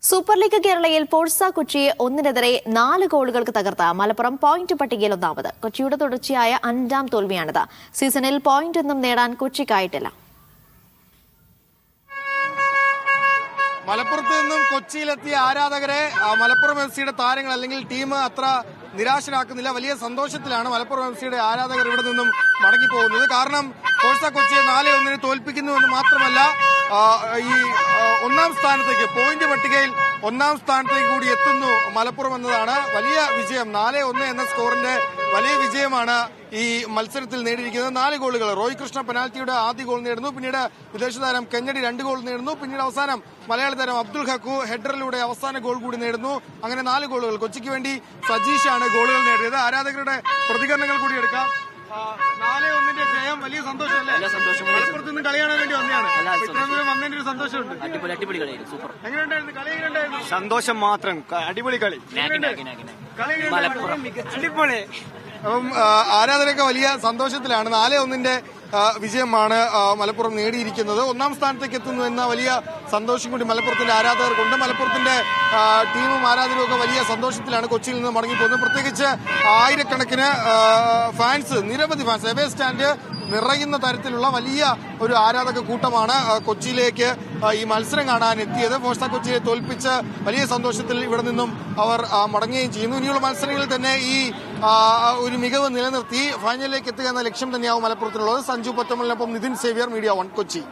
Super league കേരളയിൽ Forca കൊച്ചിയെ 1-4 ഗോളുകൾക്ക് തകർത്ത മലപ്പുറം പോയിന്റ് പട്ടികയിൽ ഒന്നാമത്. കൊച്ചിയുടെ തുടർച്ചയായ 5ാം തോൽവിയാണിത്. സീസണിൽ പോയിന്റ് ഒന്നും നേടാൻ കൊച്ചിക്കായിട്ടില്ല. മലപ്പുറത്ത് നിന്നും കൊച്ചിയിലെത്തിയ ആരാധകരെ മലപ്പുറം എഫ്സിയുടെ താരങ്ങൾ അല്ലെങ്കിൽ ടീം അത്ര നിരാശരാക്കുന്നില്ല. വലിയ സന്തോഷത്തിലാണ് മലപ്പുറം എഫ്സിയുടെ ആരാധകർ ഇവിടെ നിന്നും മടങ്ങിപ്പോകുന്നത്. കാരണം ഫോഴ്സ കൊച്ചിയെ 4-1 തോൽപ്പിക്കുന്നുവെന്ന് മാത്രമല്ല, ഈ ഒന്നാം സ്ഥാനത്തേക്ക് പോയിന്റ് പട്ടികയിൽ ഒന്നാം സ്ഥാനത്തേക്ക് കൂടി എത്തുന്നു മലപ്പുറം എന്നതാണ് വലിയ വിജയം. 4-1 എന്ന സ്കോറിന്റെ വലിയ വിജയമാണ് ഈ മത്സരത്തിൽ നേടിയിരിക്കുന്നത്. 4 ഗോളുകൾ. റോയ് കൃഷ്ണ പെനാൽറ്റിയുടെ ആദ്യ ഗോൾ നേടുന്നു. പിന്നീട് വിദേശ താരം കെന്നഡി 2 ഗോൾ നേടുന്നു. പിന്നീട് അവസാനം മലയാളി താരം അബ്ദുൽ ഹക്കു ഹെഡറിലൂടെ അവസാന ഗോൾ കൂടി നേടുന്നു. അങ്ങനെ 4 ഗോളുകൾ. കൊച്ചിക്ക് വേണ്ടി സജീഷാണ് ഗോളുകൾ നേടിയത്. ആരാധകരുടെ പ്രതികരണങ്ങൾ കൂടി എടുക്കാം. 4-1 ജയം വലിയ സന്തോഷമല്ലേ? മലപ്പുറത്ത് നിന്ന് കളി കാണാൻ വേണ്ടി വന്നതാണ്. ഇത്രയും ദൂരം വന്നതിന്റെ ഒരു സന്തോഷമുണ്ട്. അടിപൊളി കളി. സൂപ്പർ. എങ്ങനെയുണ്ടായിരുന്നു കളി? എങ്ങനെയുണ്ടായിരുന്നു? സന്തോഷം മാത്രം. അടിപൊളി കളി. മലപ്പുറം അടിപൊളി. അപ്പം ആരാധകരൊക്കെ വലിയ സന്തോഷത്തിലാണ്. 4-1 വിജയമാണ് മലപ്പുറം നേടിയിരിക്കുന്നത്. ഒന്നാം സ്ഥാനത്തേക്ക് എത്തുന്നു എന്ന വലിയ സന്തോഷം കൂടി മലപ്പുറത്തിന്റെ ആരാധകർക്കുണ്ട്. മലപ്പുറത്തിന്റെ ടീമും ആരാധകരും ഒക്കെ വലിയ സന്തോഷത്തിലാണ് കൊച്ചിയിൽ നിന്ന് മടങ്ങിപ്പോകുന്നത്. പ്രത്യേകിച്ച് ആയിരക്കണക്കിന് ഫാൻസ്, നിരവധി ഫാൻസ്, എവേ സ്റ്റാൻഡ് നിറയുന്ന തരത്തിലുള്ള വലിയ ഒരു ആരാധക കൂട്ടമാണ് കൊച്ചിയിലേക്ക് ഈ മത്സരം കാണാൻ എത്തിയത്. ഫോഴ്സ കൊച്ചിയെ തോൽപ്പിച്ച് വലിയ സന്തോഷത്തിൽ ഇവിടെ നിന്നും അവർ മടങ്ങുകയും ചെയ്യുന്നു. ഇനിയുള്ള മത്സരങ്ങളിൽ തന്നെ ഈ ഒരു മികവ് നിലനിർത്തി ഫൈനലിലേക്ക് എത്തുക എന്ന ലക്ഷ്യം തന്നെയാവും മലപ്പുറത്തിനുള്ളത്. സഞ്ജു പൊറ്റമ്മലിനൊപ്പം നിതിൻ സേവ്യർ, മീഡിയ 1 കൊച്ചി.